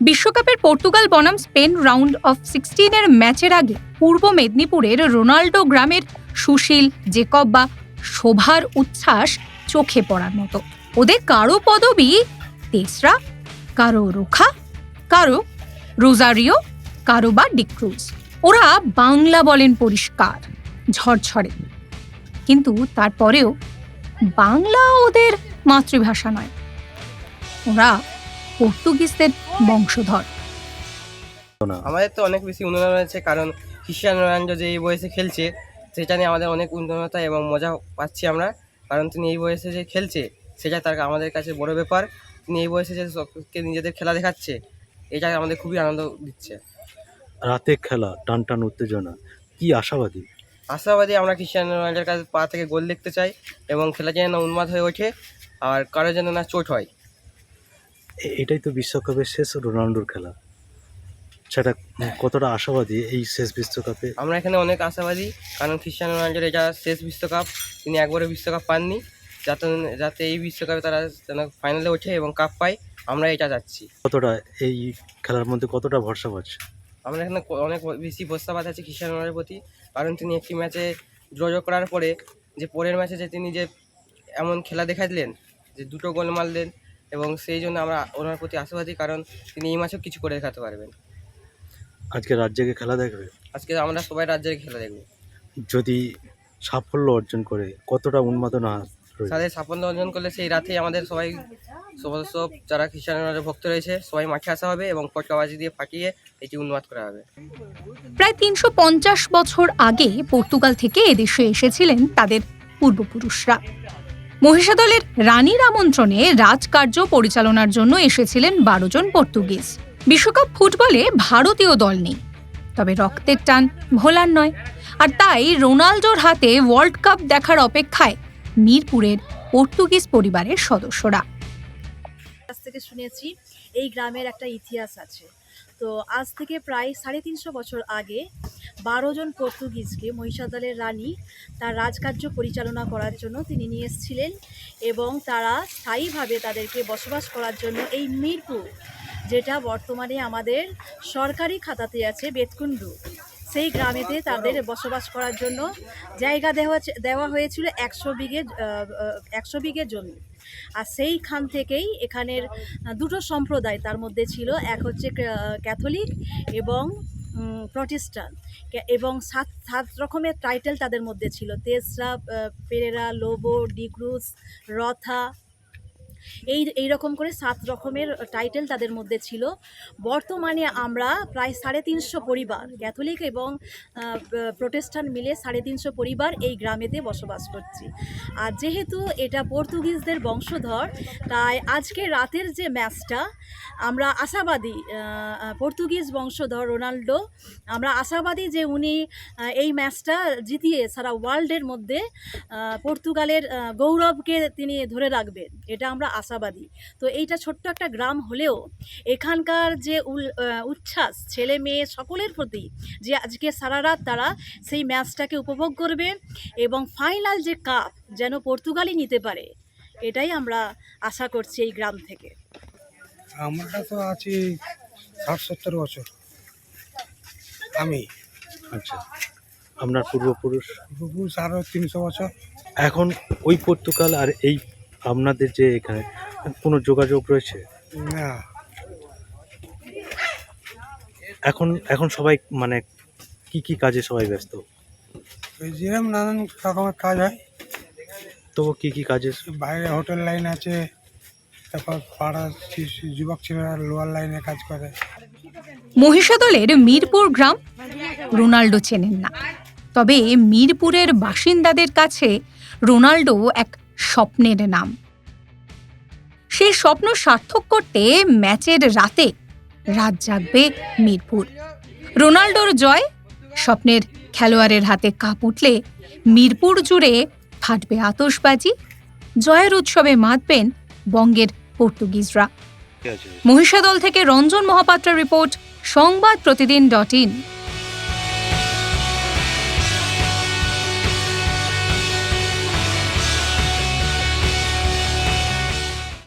বিশ্বকাপের পর্তুগাল বনাম Spain round of 16 ম্যাচের আগে পূর্ব মেদিনীপুরের রোনাল্ডো গ্রামের সুশীল, জেকব বা শোভার উচ্ছ্বাস চোখে পড়ার মতো। ওদের কারো পদবি তেসরা, কারো রোখা, কারো রোজারিও, কারো বা ডিক্রুজ। ওরা বাংলা বলেন পরিষ্কার, ঝরঝরে, কিন্তু তারপরেও বাংলা ওদের মাতৃভাষা নয়। ওরা পর্তুগিজদের বংশধর। আমাদের তো অনেক বেশি উন্নয়ন হয়েছে, কারণ ক্রিশ্চিয়ানো রোনাল্ডো যে এই বয়সে খেলছে সেটা নিয়ে আমাদের অনেক উন্নয়নতা এবং মজা পাচ্ছি আমরা, কারণ তিনি এই বয়সে যে খেলছে সেটা তার আমাদের কাছে বড় ব্যাপার। তিনি এই বয়সে যে সকলকে নিজেদের খেলা দেখাচ্ছে, এটা আমাদের খুবই আনন্দ দিচ্ছে। রাতে খেলা, টান টান উত্তেজনা, কি আশাবাদী? আমরা ক্রিশ্চিয়ানো রোনাল্ডোর কাছে পা থেকে গোল দেখতে চাই এবং খেলা যেন উন্মাদ হয়ে ওঠে আর কারো যেন না চোট হয়। এটাই তো বিশ্বকাপের শেষ রোনাল্ডোর খেলা, সেটা কতটা আশাবাদী এই শেষ বিশ্বকাপে? আমরা এখানে অনেক আশাবাদী, কারণ ক্রিশ্চিয়ানো রোনাল্ডোর এটা শেষ বিশ্বকাপ, তিনি একবারও বিশ্বকাপ পাননি। যাতে এই বিশ্বকাপে তারা যেন ফাইনালে ওঠে এবং কাপ পায়, আমরা এটা চাচ্ছি। কতটা এই খেলার মধ্যে কতটা ভরসা পাচ্ছে? আমরা এখানে অনেক বেশি ভরসাবাদ আছে ক্রিশ্চিয়ানো রোনাল্ডোর প্রতি, কারণ তিনি একটি ম্যাচে ড্র করার পরে যে পরের ম্যাচে যে তিনি যে এমন খেলা দেখালেন, যে 2টো গোল মারলেন, এবং সেই জন্য আমরা ওনার প্রতি আশাবাদী, কারণ তিনি এই ম্যাচেও কিছু করে দেখাতে পারবেন। আজকে রাজ্যকে খেলা দেখবে? আজকে আমরা সবাই রাজ্যের খেলা দেখব। যদি সাফল্য অর্জন করে কতটা উন্মাদনা রয়েছে? তাদের সাফল্য অর্জন করলে সেই রাতেই আমাদের সব যারা ক্রিশ্চিয়ানো রোনাল্ডোর ভক্ত রয়েছে সবাই মাঠে আসা হবে এবং পটকাবাজি দিয়ে ফাটিয়ে এটি উন্মাদ করা হবে। প্রায় 350 বছর আগে পর্তুগাল থেকে এদেশে এসেছিলেন তাদের পূর্বপুরুষরা। মহিষাদলের রানীর আমন্ত্রণে রাজকার্য পরিচালনার জন্য এসেছিলেন 12 জন পর্তুগিজ। বিশ্বকাপ ফুটবলে ভারতীয় দল নেই, তবে রক্তের টান ভোলার নয়। আর তাই রোনাল্ডোর হাতে ওয়ার্ল্ড কাপ দেখার অপেক্ষায় মিরপুরের পর্তুগিজ পরিবারের সদস্যরা। কাছ থেকে শুনেছি এই গ্রামের একটা ইতিহাস আছে। তো আজ থেকে প্রায় 350 বছর আগে 12 জন পর্তুগিজকে মহিষাদলের রানী তার রাজকার্য পরিচালনা করার জন্য তিনি নিয়ে এসেছিলেন, এবং তারা স্থায়ীভাবে তাদেরকে বসবাস করার জন্য এই মিরপুর, যেটা বর্তমানে আমাদের সরকারি খাতাতে আছে বেতকুন্ডু, সেই গ্রামেতে তাদের বসবাস করার জন্য জায়গা দেওয়া হয়েছিল 100 বিঘে জমি। আর সেইখান থেকেই এখানের 2টো সম্প্রদায় তার মধ্যে ছিল, এক হচ্ছে ক্যাথলিক এবং প্রটেস্টান্ট, এবং 7 রকমের টাইটেল তাদের মধ্যে ছিল: তেসরা, পেরেরা, লোবো, ডিক্রুজ, রথা, এই রকম করে 7 রকমের টাইটেল তাদের মধ্যে ছিল। বর্তমানে আমরা প্রায় 350 পরিবার, ক্যাথলিক এবং প্রোটেস্ট্যান্ট মিলে 350 পরিবার এই গ্রামেতে বসবাস করছি। আর যেহেতু এটা পর্তুগিজদের বংশধর, তাই আজকে রাতের যে ম্যাচটা আমরা আশাবাদী, পর্তুগিজ বংশধর রোনাল্ডো, আমরা আশাবাদী যে উনি এই ম্যাচটা জিতিয়ে সারা ওয়ার্ল্ডের মধ্যে পর্তুগালের গৌরবকে তিনি ধরে রাখবেন, এটা আমরা আশাবাদী। তো এইটা ছোট্ট একটা গ্রাম হলেও এখানকার যে উচ্ছ্বাস ছেলে মেয়ে সকলের প্রতি, যে আজকে সারা রাত তারা সেই ম্যাচটাকে উপভোগ করবে এবং ফাইনাল যে কাপ যেন পর্তুগালই নিতে পারে, এটাই আমরা আশা করছি এই গ্রাম থেকে। আমরা তো আছি 60-70 বছর। আমি আচ্ছা, আপনার পূর্বপুরুষ আরও 300 বছর। এখন ওই পর্তুগাল আর এই আপনাদের যে এখানে কোনো যোগাযোগ রয়েছে না, এখন সবাই মানে কি কাজে সবাই ব্যস্ত? ওই যেরকম নানান রকমের কাজ হয়। তো কি কাজে? বাইরে হোটেল লাইন আছে, তারপর পাড়ার যুবক ছেলেরা লোয়ার লাইনে কাজ করে। মহিষাদলের মিরপুর গ্রাম রোনাল্ডো চেনেন না, তবে মিরপুরের বাসিন্দাদের কাছে রোনাল্ডো এক স্বপ্নের নাম। সেই স্বপ্ন সার্থক করতে ম্যাচের রাতে রাত জাগবে মিরপুর। রোনাল্ডোর জয়, স্বপ্নের খেলোয়াড়ের হাতে কাপ উঠলে মিরপুর জুড়ে ফাটবে আতশবাজি। জয়ের উৎসবে মাতবেন বঙ্গের পর্তুগিজরা। মহিষাদল থেকে রঞ্জন মহাপাত্রের রিপোর্ট, সংবাদ প্রতিদিন.in।